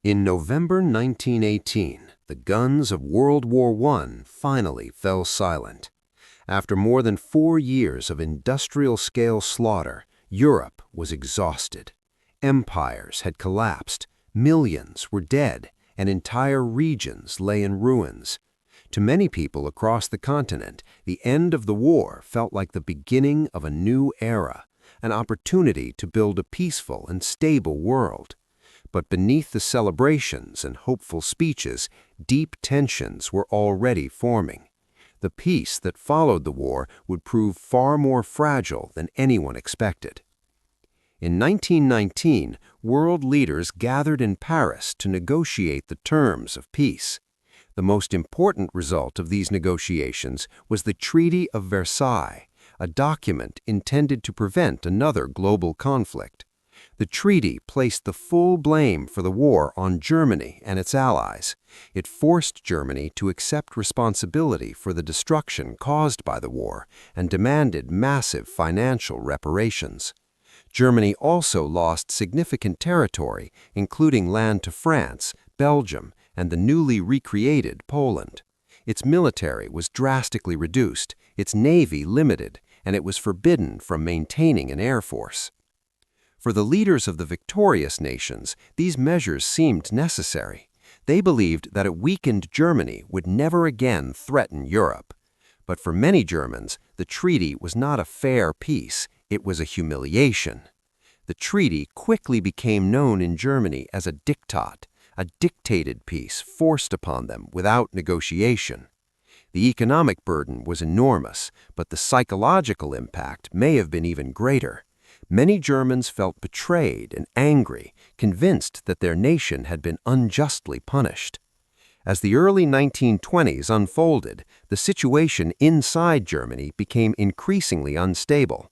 In November 1918, the guns of World War I finally fell silent. After more than 4 years of industrial-scale slaughter, Europe was exhausted. Empires had collapsed, millions were dead, and entire regions lay in ruins. To many people across the continent, the end of the war felt like the beginning of a new era, an opportunity to build a peaceful and stable world. But beneath the celebrations and hopeful speeches, deep tensions were already forming. The peace that followed the war would prove far more fragile than anyone expected. In 1919, world leaders gathered in Paris to negotiate the terms of peace. The most important result of these negotiations was the Treaty of Versailles, a document intended to prevent another global conflict. The treaty placed the full blame for the war on Germany and its allies. It forced Germany to accept responsibility for the destruction caused by the war and demanded massive financial reparations. Germany also lost significant territory, including land to France, Belgium, and the newly recreated Poland. Its military was drastically reduced, its navy limited, and it was forbidden from maintaining an air force. For the leaders of the victorious nations, these measures seemed necessary. They believed that a weakened Germany would never again threaten Europe. But for many Germans, the treaty was not a fair peace, it was a humiliation. The treaty quickly became known in Germany as a diktat, a dictated peace forced upon them without negotiation. The economic burden was enormous, but the psychological impact may have been even greater. Many Germans felt betrayed and angry, convinced that their nation had been unjustly punished. As the early 1920s unfolded, the situation inside Germany became increasingly unstable.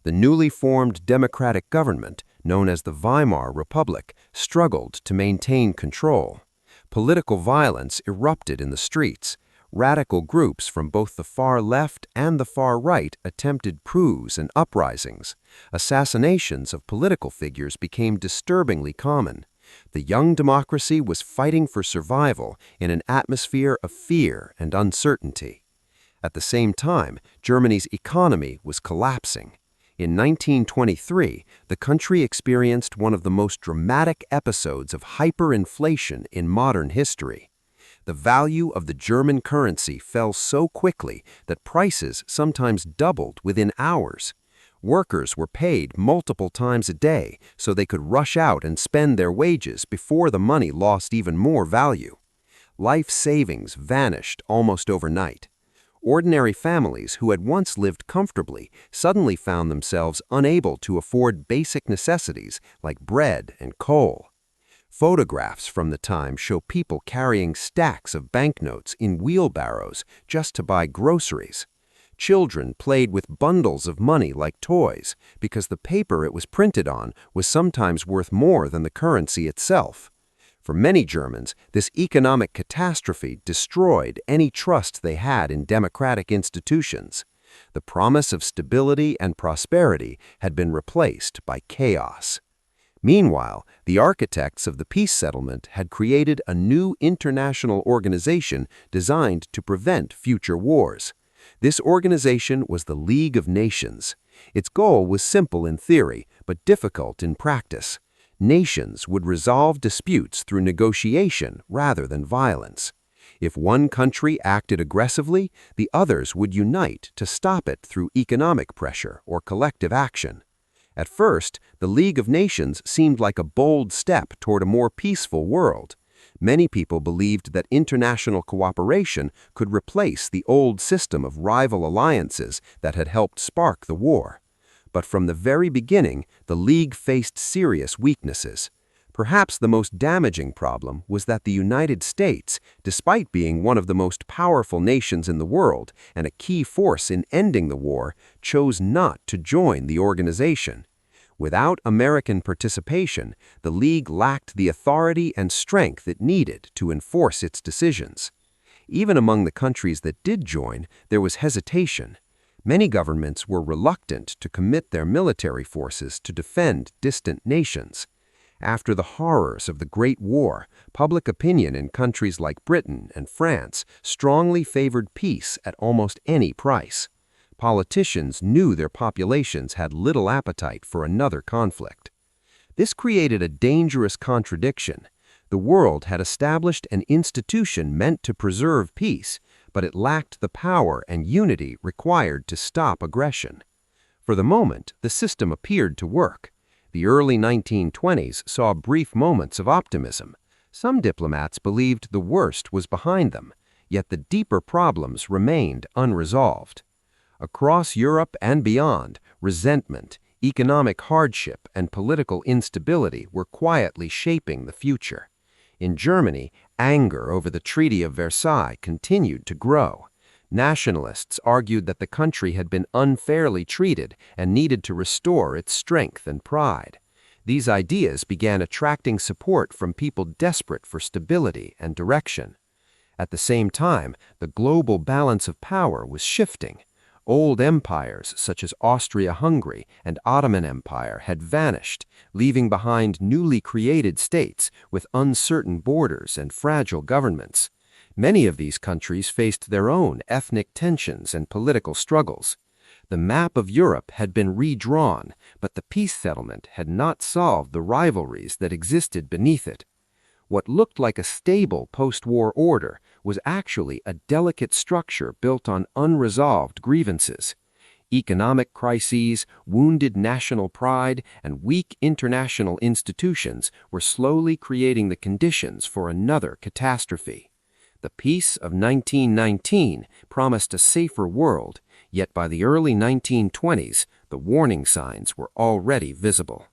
The newly formed democratic government, known as the Weimar Republic, struggled to maintain control. Political violence erupted in the streets. Radical groups from both the far left and the far right attempted coups and uprisings. Assassinations of political figures became disturbingly common. The young democracy was fighting for survival in an atmosphere of fear and uncertainty. At the same time, Germany's economy was collapsing. In 1923, the country experienced one of the most dramatic episodes of hyperinflation in modern history. The value of the German currency fell so quickly that prices sometimes doubled within hours. Workers were paid multiple times a day so they could rush out and spend their wages before the money lost even more value. Life savings vanished almost overnight. Ordinary families who had once lived comfortably suddenly found themselves unable to afford basic necessities like bread and coal. Photographs from the time show people carrying stacks of banknotes in wheelbarrows just to buy groceries. Children played with bundles of money like toys because the paper it was printed on was sometimes worth more than the currency itself. For many Germans, this economic catastrophe destroyed any trust they had in democratic institutions. The promise of stability and prosperity had been replaced by chaos. Meanwhile, the architects of the peace settlement had created a new international organization designed to prevent future wars. This organization was the League of Nations. Its goal was simple in theory, but difficult in practice. Nations would resolve disputes through negotiation rather than violence. If one country acted aggressively, the others would unite to stop it through economic pressure or collective action. At first, the League of Nations seemed like a bold step toward a more peaceful world. Many people believed that international cooperation could replace the old system of rival alliances that had helped spark the war. But from the very beginning, the League faced serious weaknesses. Perhaps the most damaging problem was that the United States, despite being one of the most powerful nations in the world and a key force in ending the war, chose not to join the organization. Without American participation, the League lacked the authority and strength it needed to enforce its decisions. Even among the countries that did join, there was hesitation. Many governments were reluctant to commit their military forces to defend distant nations. After the horrors of the Great War, public opinion in countries like Britain and France strongly favored peace at almost any price. Politicians knew their populations had little appetite for another conflict. This created a dangerous contradiction. The world had established an institution meant to preserve peace, but it lacked the power and unity required to stop aggression. For the moment, the system appeared to work. The early 1920s saw brief moments of optimism. Some diplomats believed the worst was behind them, yet the deeper problems remained unresolved. Across Europe and beyond, resentment, economic hardship, and political instability were quietly shaping the future. In Germany, anger over the Treaty of Versailles continued to grow. Nationalists argued that the country had been unfairly treated and needed to restore its strength and pride. These ideas began attracting support from people desperate for stability and direction. At the same time, the global balance of power was shifting. Old empires such as Austria-Hungary and Ottoman Empire had vanished, leaving behind newly created states with uncertain borders and fragile governments. Many of these countries faced their own ethnic tensions and political struggles. The map of Europe had been redrawn, but the peace settlement had not solved the rivalries that existed beneath it. What looked like a stable post-war order was actually a delicate structure built on unresolved grievances. Economic crises, wounded national pride, and weak international institutions were slowly creating the conditions for another catastrophe. The peace of 1919 promised a safer world, yet by the early 1920s, the warning signs were already visible.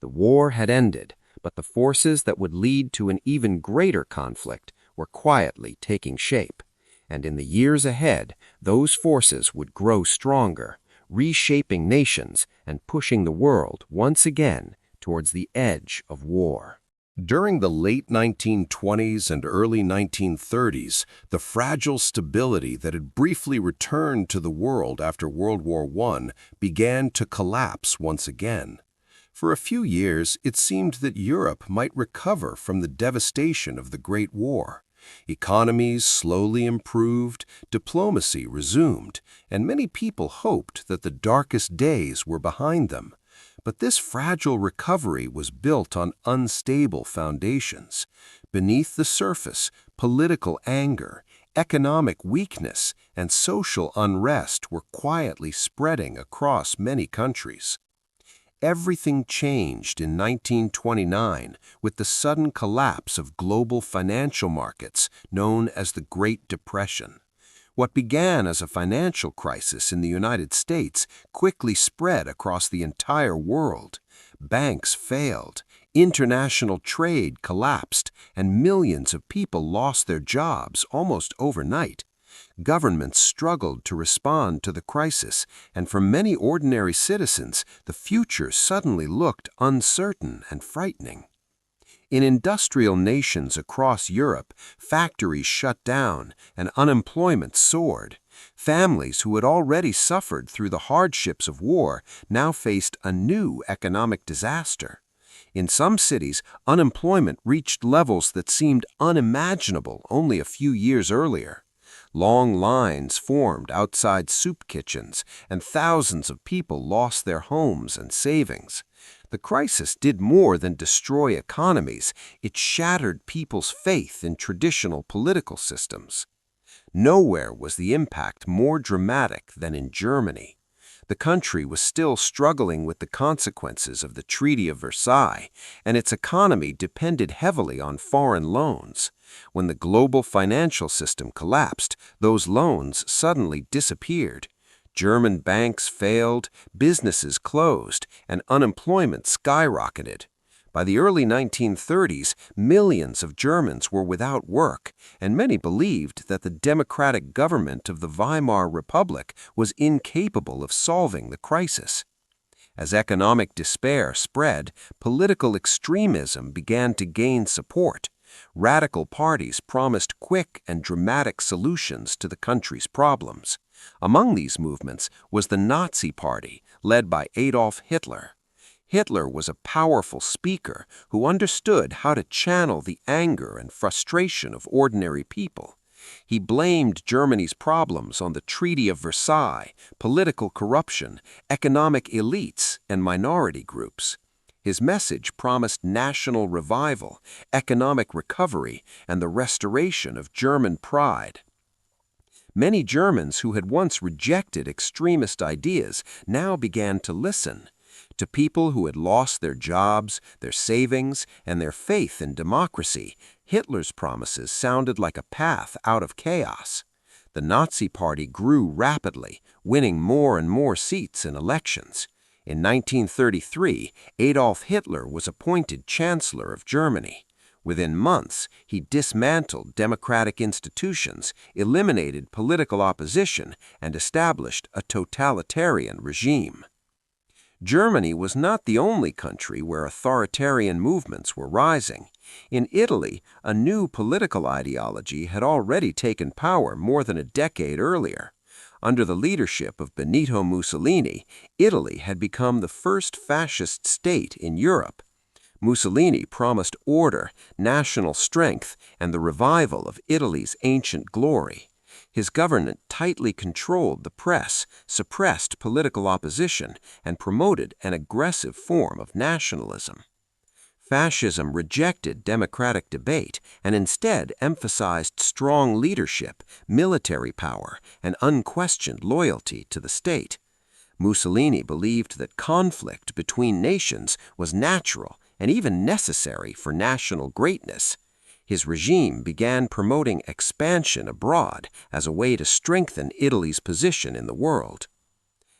The war had ended, but the forces that would lead to an even greater conflict were quietly taking shape. And in the years ahead, those forces would grow stronger, reshaping nations and pushing the world once again towards the edge of war. During the late 1920s and early 1930s, the fragile stability that had briefly returned to the world after World War I began to collapse once again. For a few years, it seemed that Europe might recover from the devastation of the Great War. Economies slowly improved, diplomacy resumed, and many people hoped that the darkest days were behind them. But this fragile recovery was built on unstable foundations. Beneath the surface, political anger, economic weakness, and social unrest were quietly spreading across many countries. Everything changed in 1929 with the sudden collapse of global financial markets known as the Great Depression. What began as a financial crisis in the United States quickly spread across the entire world. Banks failed, international trade collapsed, and millions of people lost their jobs almost overnight. Governments struggled to respond to the crisis, and for many ordinary citizens, the future suddenly looked uncertain and frightening. In industrial nations across Europe, factories shut down and unemployment soared. Families who had already suffered through the hardships of war now faced a new economic disaster. In some cities, unemployment reached levels that seemed unimaginable only a few years earlier. Long lines formed outside soup kitchens, and thousands of people lost their homes and savings. The crisis did more than destroy economies, it shattered people's faith in traditional political systems. Nowhere was the impact more dramatic than in Germany. The country was still struggling with the consequences of the Treaty of Versailles, and its economy depended heavily on foreign loans. When the global financial system collapsed, those loans suddenly disappeared. German banks failed, businesses closed, and unemployment skyrocketed. By the early 1930s, millions of Germans were without work, and many believed that the democratic government of the Weimar Republic was incapable of solving the crisis. As economic despair spread, political extremism began to gain support. Radical parties promised quick and dramatic solutions to the country's problems. Among these movements was the Nazi Party, led by Adolf Hitler. Hitler was a powerful speaker who understood how to channel the anger and frustration of ordinary people. He blamed Germany's problems on the Treaty of Versailles, political corruption, economic elites, and minority groups. His message promised national revival, economic recovery, and the restoration of German pride. Many Germans who had once rejected extremist ideas now began to listen. To people who had lost their jobs, their savings, and their faith in democracy, Hitler's promises sounded like a path out of chaos. The Nazi Party grew rapidly, winning more and more seats in elections. In 1933, Adolf Hitler was appointed Chancellor of Germany. Within months, he dismantled democratic institutions, eliminated political opposition, and established a totalitarian regime. Germany was not the only country where authoritarian movements were rising. In Italy, a new political ideology had already taken power more than a decade earlier. Under the leadership of Benito Mussolini, Italy had become the first fascist state in Europe. Mussolini promised order, national strength, and the revival of Italy's ancient glory. His government tightly controlled the press, suppressed political opposition, and promoted an aggressive form of nationalism. Fascism rejected democratic debate and instead emphasized strong leadership, military power, and unquestioned loyalty to the state. Mussolini believed that conflict between nations was natural and even necessary for national greatness. His regime began promoting expansion abroad as a way to strengthen Italy's position in the world.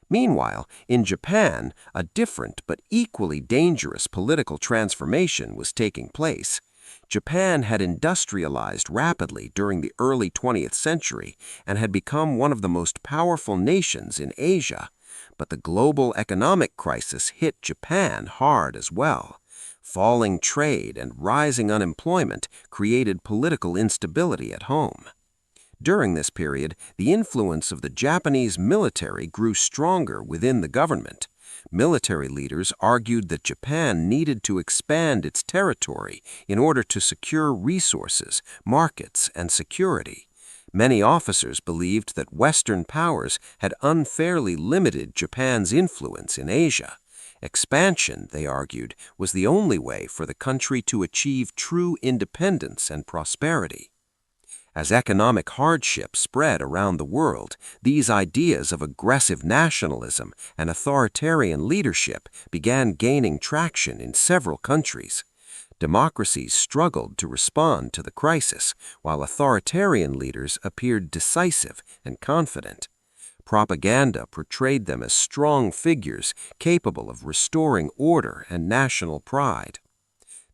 Meanwhile, in Japan, a different but equally dangerous political transformation was taking place. Japan had industrialized rapidly during the early 20th century and had become one of the most powerful nations in Asia. But the global economic crisis hit Japan hard as well. Falling trade and rising unemployment created political instability at home. During this period, the influence of the Japanese military grew stronger within the government. Military leaders argued that Japan needed to expand its territory in order to secure resources, markets, and security. Many officers believed that Western powers had unfairly limited Japan's influence in Asia. Expansion, they argued, was the only way for the country to achieve true independence and prosperity. As economic hardship spread around the world, these ideas of aggressive nationalism and authoritarian leadership began gaining traction in several countries. Democracies struggled to respond to the crisis, while authoritarian leaders appeared decisive and confident. Propaganda portrayed them as strong figures capable of restoring order and national pride.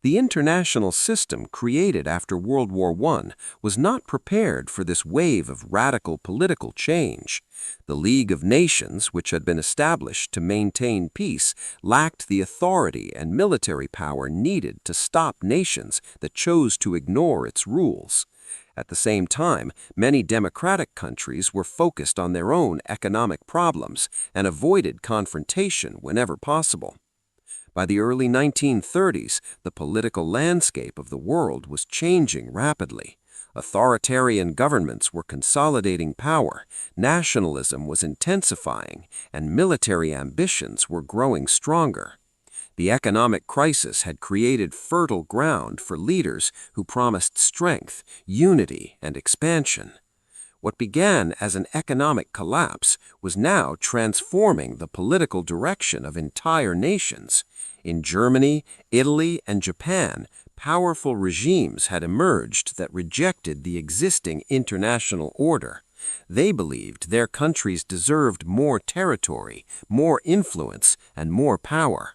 The international system created after World War I was not prepared for this wave of radical political change. The League of Nations, which had been established to maintain peace, lacked the authority and military power needed to stop nations that chose to ignore its rules. At the same time, many democratic countries were focused on their own economic problems and avoided confrontation whenever possible. By the early 1930s, the political landscape of the world was changing rapidly. Authoritarian governments were consolidating power, nationalism was intensifying, and military ambitions were growing stronger. The economic crisis had created fertile ground for leaders who promised strength, unity, and expansion. What began as an economic collapse was now transforming the political direction of entire nations. In Germany, Italy, and Japan, powerful regimes had emerged that rejected the existing international order. They believed their countries deserved more territory, more influence, and more power.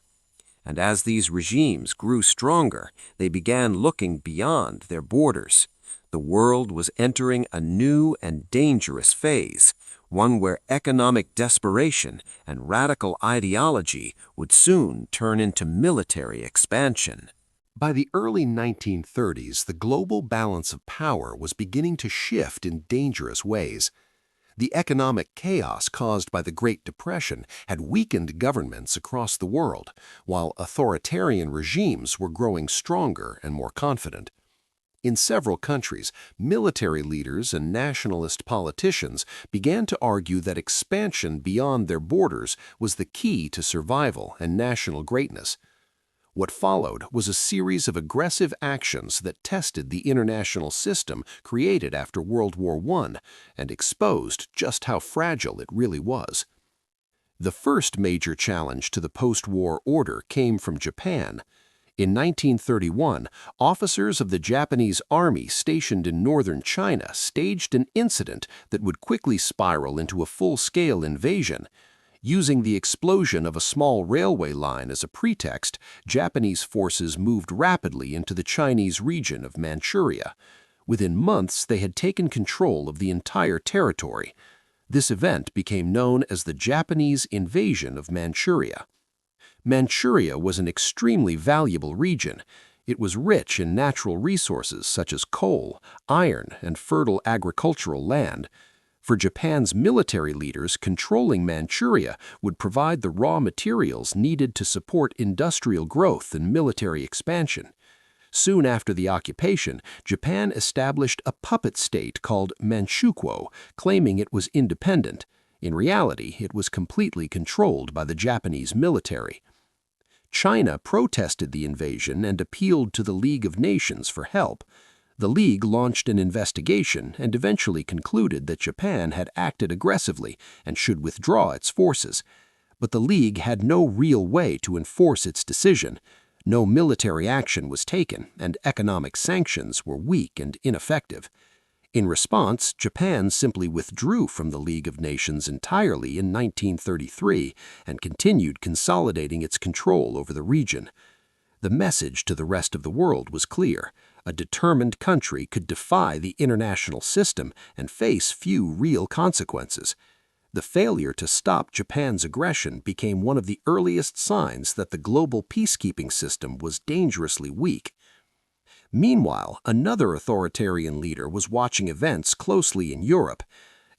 And as these regimes grew stronger, they began looking beyond their borders. The world was entering a new and dangerous phase, one where economic desperation and radical ideology would soon turn into military expansion. By the early 1930s, the global balance of power was beginning to shift in dangerous ways. The economic chaos caused by the Great Depression had weakened governments across the world, while authoritarian regimes were growing stronger and more confident. In several countries, military leaders and nationalist politicians began to argue that expansion beyond their borders was the key to survival and national greatness. What followed was a series of aggressive actions that tested the international system created after World War I and exposed just how fragile it really was. The first major challenge to the post-war order came from Japan. In 1931, officers of the Japanese army stationed in northern China staged an incident that would quickly spiral into a full-scale invasion. Using the explosion of a small railway line as a pretext, Japanese forces moved rapidly into the Chinese region of Manchuria. Within months, they had taken control of the entire territory. This event became known as the Japanese invasion of Manchuria. Manchuria was an extremely valuable region. It was rich in natural resources such as coal, iron, and fertile agricultural land. For Japan's military leaders, controlling Manchuria would provide the raw materials needed to support industrial growth and military expansion. Soon after the occupation, Japan established a puppet state called Manchukuo, claiming it was independent. In reality, it was completely controlled by the Japanese military. China protested the invasion and appealed to the League of Nations for help. The League launched an investigation and eventually concluded that Japan had acted aggressively and should withdraw its forces. But the League had no real way to enforce its decision. No military action was taken, and economic sanctions were weak and ineffective. In response, Japan simply withdrew from the League of Nations entirely in 1933 and continued consolidating its control over the region. The message to the rest of the world was clear. A determined country could defy the international system and face few real consequences. The failure to stop Japan's aggression became one of the earliest signs that the global peacekeeping system was dangerously weak. Meanwhile, another authoritarian leader was watching events closely in Europe.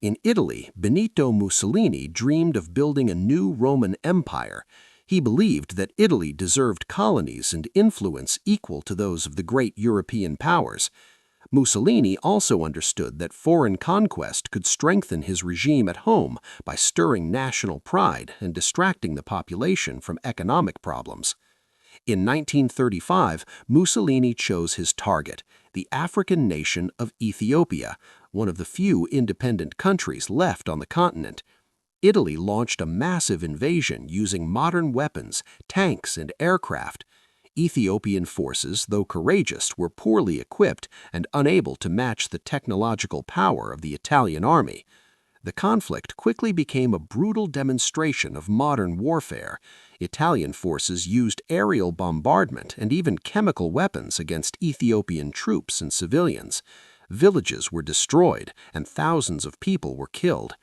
In Italy, Benito Mussolini dreamed of building a new Roman Empire. He believed that Italy deserved colonies and influence equal to those of the great European powers. Mussolini also understood that foreign conquest could strengthen his regime at home by stirring national pride and distracting the population from economic problems. In 1935, Mussolini chose his target, the African nation of Ethiopia, one of the few independent countries left on the continent. Italy launched a massive invasion using modern weapons, tanks, and aircraft. Ethiopian forces, though courageous, were poorly equipped and unable to match the technological power of the Italian army. The conflict quickly became a brutal demonstration of modern warfare. Italian forces used aerial bombardment and even chemical weapons against Ethiopian troops and civilians. Villages were destroyed and thousands of people were killed.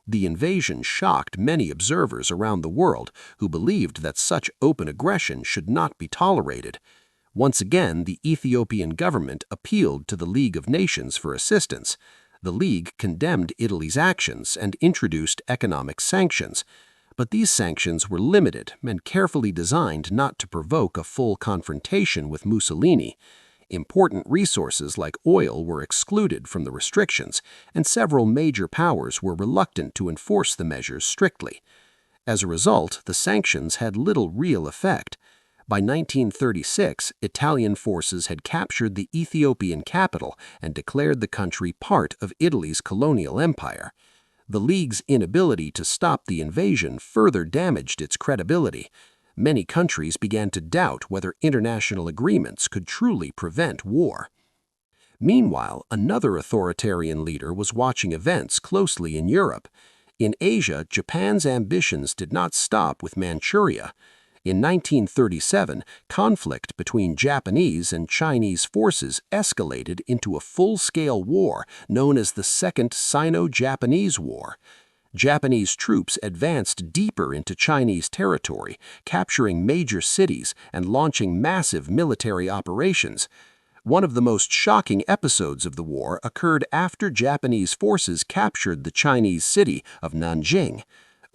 The invasion shocked many observers around the world who believed that such open aggression should not be tolerated. Once again, the Ethiopian government appealed to the League of Nations for assistance. The League condemned Italy's actions and introduced economic sanctions. But these sanctions were limited and carefully designed not to provoke a full confrontation with Mussolini. Important resources like oil were excluded from the restrictions, and several major powers were reluctant to enforce the measures strictly. As a result, the sanctions had little real effect. By 1936, Italian forces had captured the Ethiopian capital and declared the country part of Italy's colonial empire. The League's inability to stop the invasion further damaged its credibility. Many countries began to doubt whether international agreements could truly prevent war. Meanwhile, another authoritarian leader was watching events closely in Europe. In Asia, Japan's ambitions did not stop with Manchuria. In 1937, conflict between Japanese and Chinese forces escalated into a full-scale war known as the Second Sino-Japanese War. Japanese troops advanced deeper into Chinese territory, capturing major cities and launching massive military operations. One of the most shocking episodes of the war occurred after Japanese forces captured the Chinese city of Nanjing.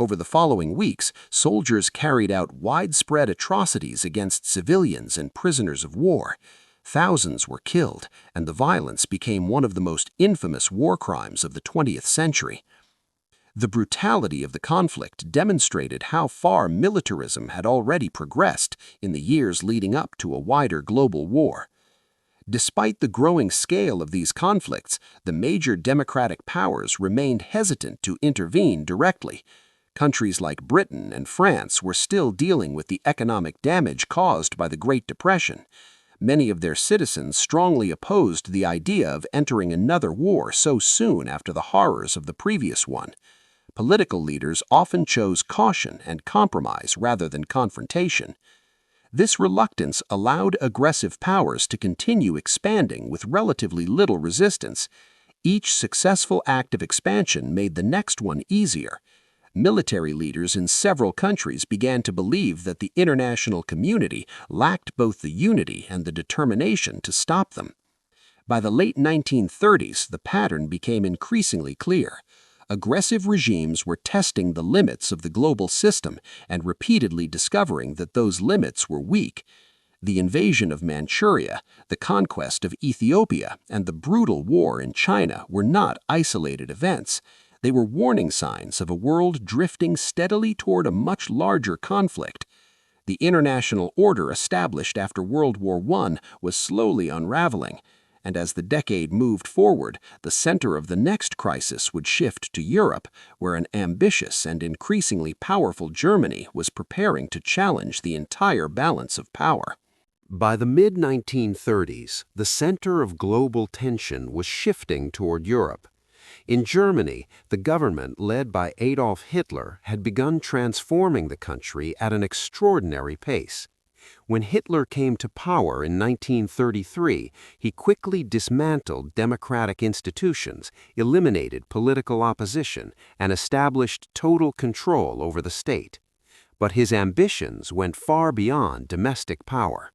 Over the following weeks, soldiers carried out widespread atrocities against civilians and prisoners of war. Thousands were killed, and the violence became one of the most infamous war crimes of the 20th century. The brutality of the conflict demonstrated how far militarism had already progressed in the years leading up to a wider global war. Despite the growing scale of these conflicts, the major democratic powers remained hesitant to intervene directly. Countries like Britain and France were still dealing with the economic damage caused by the Great Depression. Many of their citizens strongly opposed the idea of entering another war so soon after the horrors of the previous one. Political leaders often chose caution and compromise rather than confrontation. This reluctance allowed aggressive powers to continue expanding with relatively little resistance. Each successful act of expansion made the next one easier. Military leaders in several countries began to believe that the international community lacked both the unity and the determination to stop them. By the late 1930s, the pattern became increasingly clear. Aggressive regimes were testing the limits of the global system and repeatedly discovering that those limits were weak. The invasion of Manchuria, the conquest of Ethiopia, and the brutal war in China were not isolated events. They were warning signs of a world drifting steadily toward a much larger conflict. The international order established after World War I was slowly unraveling, and as the decade moved forward, the center of the next crisis would shift to Europe, where an ambitious and increasingly powerful Germany was preparing to challenge the entire balance of power. By the mid-1930s, the center of global tension was shifting toward Europe. In Germany, the government led by Adolf Hitler had begun transforming the country at an extraordinary pace. When Hitler came to power in 1933, he quickly dismantled democratic institutions, eliminated political opposition, and established total control over the state. But his ambitions went far beyond domestic power.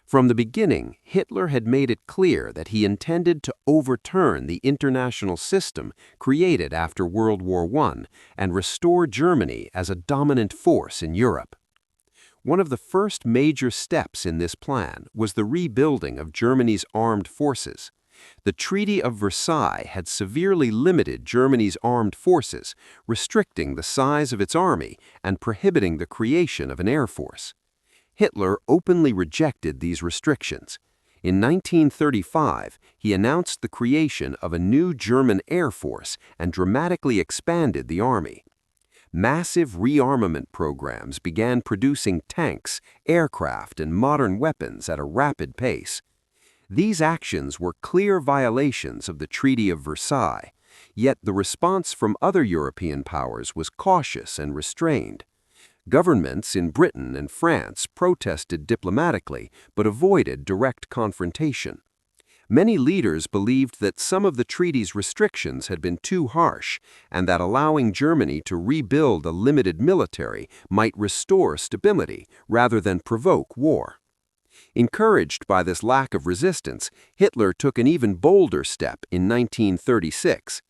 From the beginning, Hitler had made it clear that he intended to overturn the international system created after World War I and restore Germany as a dominant force in Europe. One of the first major steps in this plan was the rebuilding of Germany's armed forces. The Treaty of Versailles had severely limited Germany's armed forces, restricting the size of its army and prohibiting the creation of an air force. Hitler openly rejected these restrictions. In 1935, he announced the creation of a new German air force and dramatically expanded the army. Massive rearmament programs began producing tanks, aircraft, and modern weapons at a rapid pace. These actions were clear violations of the Treaty of Versailles, yet the response from other European powers was cautious and restrained. Governments in Britain and France protested diplomatically but avoided direct confrontation. Many leaders believed that some of the treaty's restrictions had been too harsh and that allowing Germany to rebuild a limited military might restore stability rather than provoke war. Encouraged by this lack of resistance, Hitler took an even bolder step in 1936.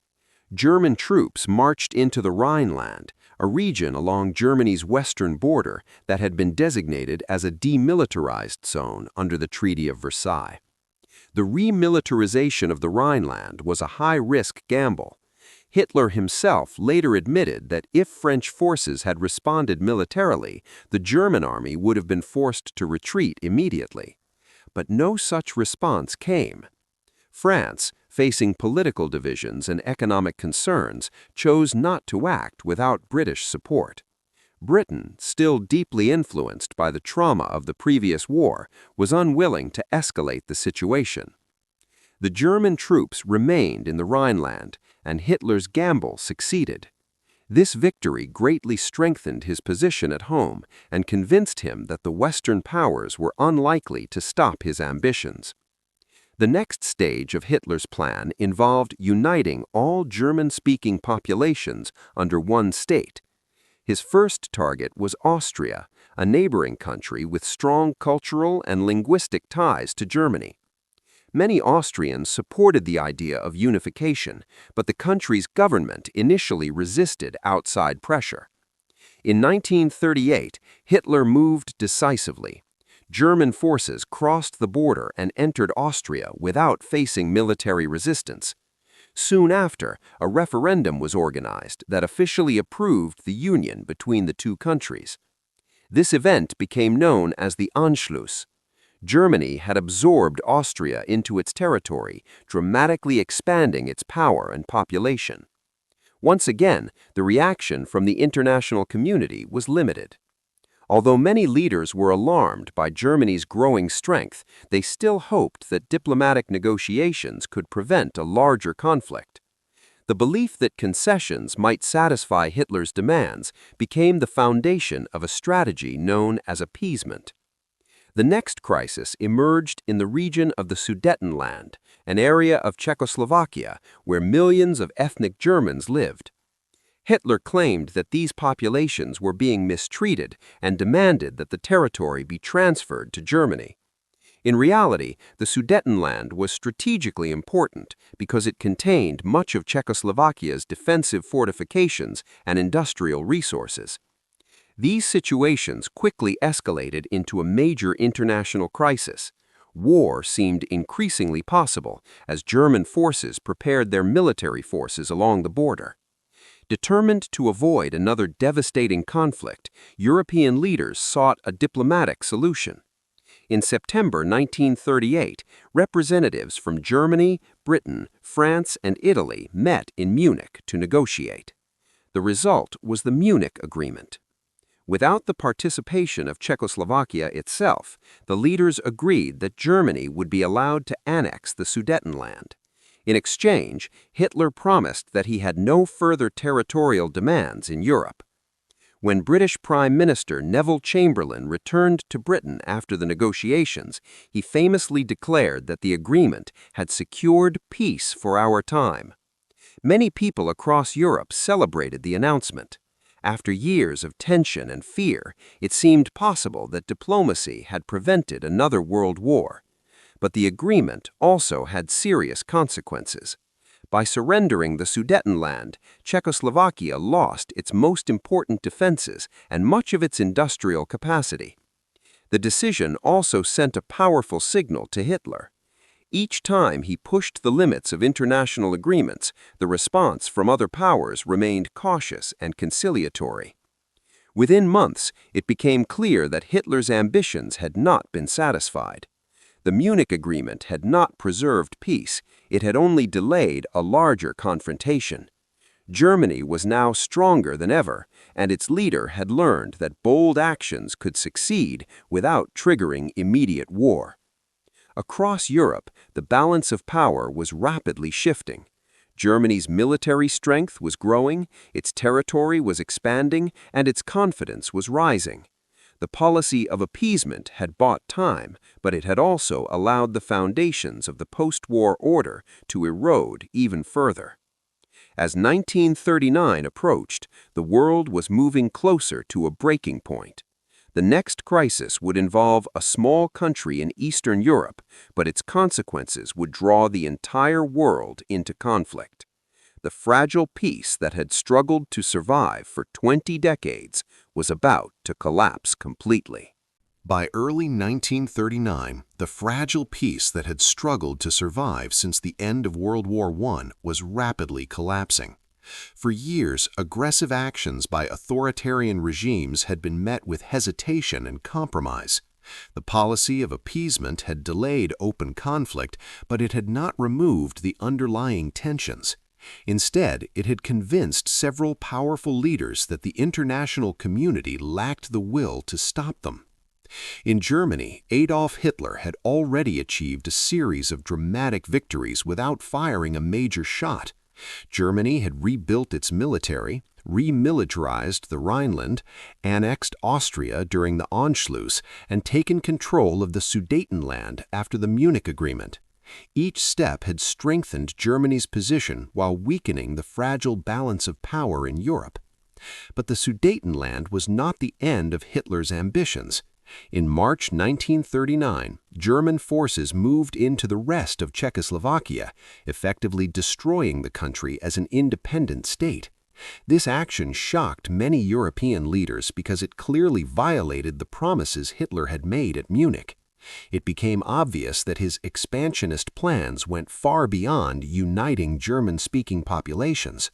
German troops marched into the Rhineland, a region along Germany's western border that had been designated as a demilitarized zone under the Treaty of Versailles. The remilitarization of the Rhineland was a high-risk gamble. Hitler himself later admitted that if French forces had responded militarily, the German army would have been forced to retreat immediately. But no such response came. France, facing political divisions and economic concerns, chose not to act without British support. Britain, still deeply influenced by the trauma of the previous war, was unwilling to escalate the situation. The German troops remained in the Rhineland, and Hitler's gamble succeeded. This victory greatly strengthened his position at home and convinced him that the Western powers were unlikely to stop his ambitions. The next stage of Hitler's plan involved uniting all German-speaking populations under one state. His first target was Austria, a neighboring country with strong cultural and linguistic ties to Germany. Many Austrians supported the idea of unification, but the country's government initially resisted outside pressure. In 1938, Hitler moved decisively. German forces crossed the border and entered Austria without facing military resistance. Soon after, a referendum was organized that officially approved the union between the two countries. This event became known as the Anschluss. Germany had absorbed Austria into its territory, dramatically expanding its power and population. Once again, the reaction from the international community was limited. Although many leaders were alarmed by Germany's growing strength, they still hoped that diplomatic negotiations could prevent a larger conflict. The belief that concessions might satisfy Hitler's demands became the foundation of a strategy known as appeasement. The next crisis emerged in the region of the Sudetenland, an area of Czechoslovakia where millions of ethnic Germans lived. Hitler claimed that these populations were being mistreated and demanded that the territory be transferred to Germany. In reality, the Sudetenland was strategically important because it contained much of Czechoslovakia's defensive fortifications and industrial resources. These situations quickly escalated into a major international crisis. War seemed increasingly possible as German forces prepared their military forces along the border. Determined to avoid another devastating conflict, European leaders sought a diplomatic solution. In September 1938, representatives from Germany, Britain, France, and Italy met in Munich to negotiate. The result was the Munich Agreement. Without the participation of Czechoslovakia itself, the leaders agreed that Germany would be allowed to annex the Sudetenland. In exchange, Hitler promised that he had no further territorial demands in Europe. When British Prime Minister Neville Chamberlain returned to Britain after the negotiations, he famously declared that the agreement had secured peace for our time. Many people across Europe celebrated the announcement. After years of tension and fear, it seemed possible that diplomacy had prevented another world war. But the agreement also had serious consequences. By surrendering the Sudetenland, Czechoslovakia lost its most important defenses and much of its industrial capacity. The decision also sent a powerful signal to Hitler. Each time he pushed the limits of international agreements, the response from other powers remained cautious and conciliatory. Within months, it became clear that Hitler's ambitions had not been satisfied. The Munich Agreement had not preserved peace, it had only delayed a larger confrontation. Germany was now stronger than ever, and its leader had learned that bold actions could succeed without triggering immediate war. Across Europe, the balance of power was rapidly shifting. Germany's military strength was growing, its territory was expanding, and its confidence was rising. The policy of appeasement had bought time, but it had also allowed the foundations of the post-war order to erode even further. As 1939 approached, the world was moving closer to a breaking point. The next crisis would involve a small country in Eastern Europe, but its consequences would draw the entire world into conflict. The fragile peace that had struggled to survive for 20 decades was about to collapse completely. By early 1939, the fragile peace that had struggled to survive since the end of World War I was rapidly collapsing. For years, aggressive actions by authoritarian regimes had been met with hesitation and compromise. The policy of appeasement had delayed open conflict, but it had not removed the underlying tensions. Instead, it had convinced several powerful leaders that the international community lacked the will to stop them. In Germany, Adolf Hitler had already achieved a series of dramatic victories without firing a major shot. Germany had rebuilt its military, remilitarized the Rhineland, annexed Austria during the Anschluss, and taken control of the Sudetenland after the Munich Agreement. Each step had strengthened Germany's position while weakening the fragile balance of power in Europe. But the Sudetenland was not the end of Hitler's ambitions. In March 1939, German forces moved into the rest of Czechoslovakia, effectively destroying the country as an independent state. This action shocked many European leaders because it clearly violated the promises Hitler had made at Munich. It became obvious that his expansionist plans went far beyond uniting German-speaking populations.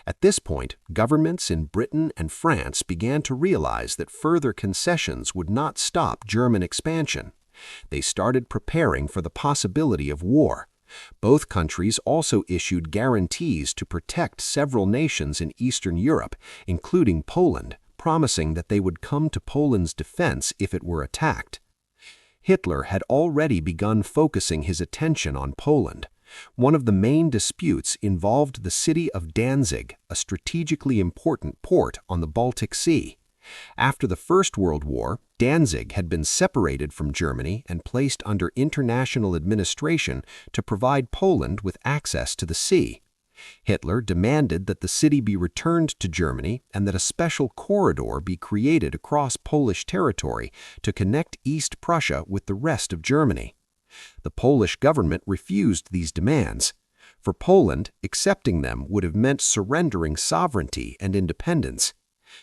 At this point, governments in Britain and France began to realize that further concessions would not stop German expansion. They started preparing for the possibility of war. Both countries also issued guarantees to protect several nations in Eastern Europe, including Poland, promising that they would come to Poland's defense if it were attacked. Hitler had already begun focusing his attention on Poland. One of the main disputes involved the city of Danzig, a strategically important port on the Baltic Sea. After the First World War, Danzig had been separated from Germany and placed under international administration to provide Poland with access to the sea. Hitler demanded that the city be returned to Germany and that a special corridor be created across Polish territory to connect East Prussia with the rest of Germany. The Polish government refused these demands. For Poland, accepting them would have meant surrendering sovereignty and independence.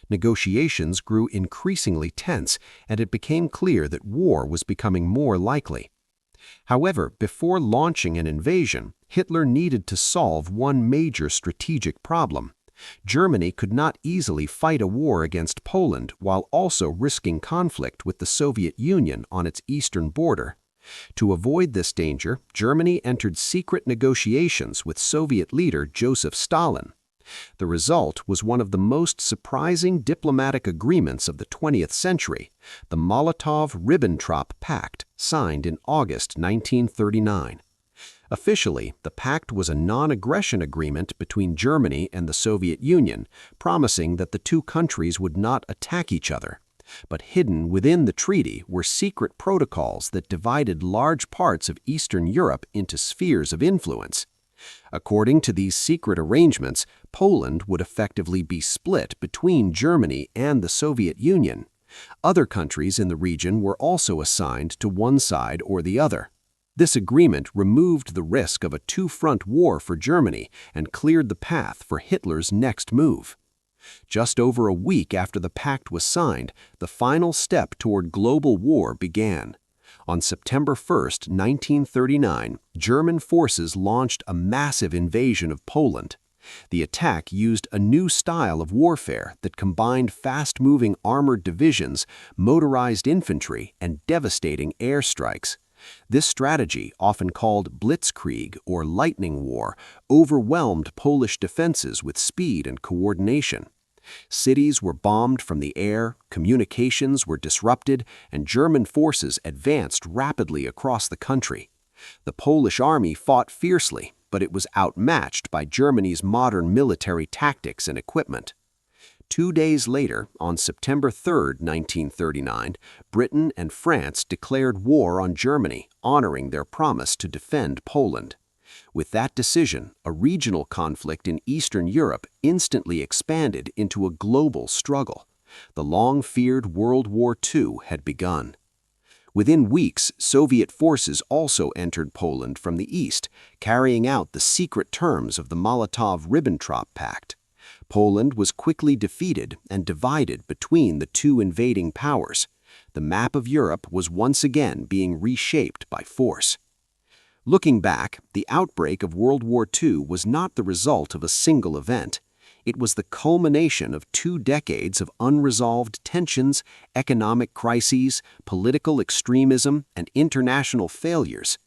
Negotiations grew increasingly tense, and it became clear that war was becoming more likely. However, before launching an invasion, Hitler needed to solve one major strategic problem. Germany could not easily fight a war against Poland while also risking conflict with the Soviet Union on its eastern border. To avoid this danger, Germany entered secret negotiations with Soviet leader Joseph Stalin. The result was one of the most surprising diplomatic agreements of the 20th century, the Molotov-Ribbentrop Pact, signed in August 1939. Officially, the pact was a non-aggression agreement between Germany and the Soviet Union, promising that the two countries would not attack each other. But hidden within the treaty were secret protocols that divided large parts of Eastern Europe into spheres of influence. According to these secret arrangements, Poland would effectively be split between Germany and the Soviet Union. Other countries in the region were also assigned to one side or the other. This agreement removed the risk of a two-front war for Germany and cleared the path for Hitler's next move. Just over a week after the pact was signed, the final step toward global war began. On September 1, 1939, German forces launched a massive invasion of Poland. The attack used a new style of warfare that combined fast-moving armored divisions, motorized infantry, and devastating airstrikes. This strategy, often called blitzkrieg or lightning war, overwhelmed Polish defenses with speed and coordination. Cities were bombed from the air, communications were disrupted, and German forces advanced rapidly across the country. The Polish army fought fiercely, but it was outmatched by Germany's modern military tactics and equipment. 2 days later, on September 3, 1939, Britain and France declared war on Germany, honoring their promise to defend Poland. With that decision, a regional conflict in Eastern Europe instantly expanded into a global struggle. The long-feared World War II had begun. Within weeks, Soviet forces also entered Poland from the east, carrying out the secret terms of the Molotov-Ribbentrop Pact. Poland was quickly defeated and divided between the two invading powers. The map of Europe was once again being reshaped by force. Looking back, the outbreak of World War II was not the result of a single event. It was the culmination of 2 decades of unresolved tensions, economic crises, political extremism, and international failures.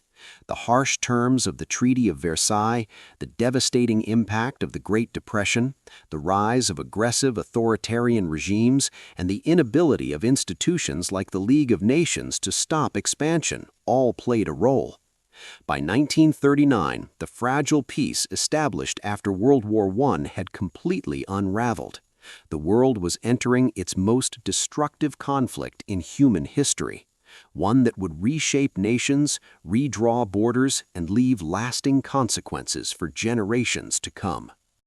The harsh terms of the Treaty of Versailles, the devastating impact of the Great Depression, the rise of aggressive authoritarian regimes, and the inability of institutions like the League of Nations to stop expansion all played a role. By 1939, the fragile peace established after World War I had completely unraveled. The world was entering its most destructive conflict in human history, one that would reshape nations, redraw borders, and leave lasting consequences for generations to come.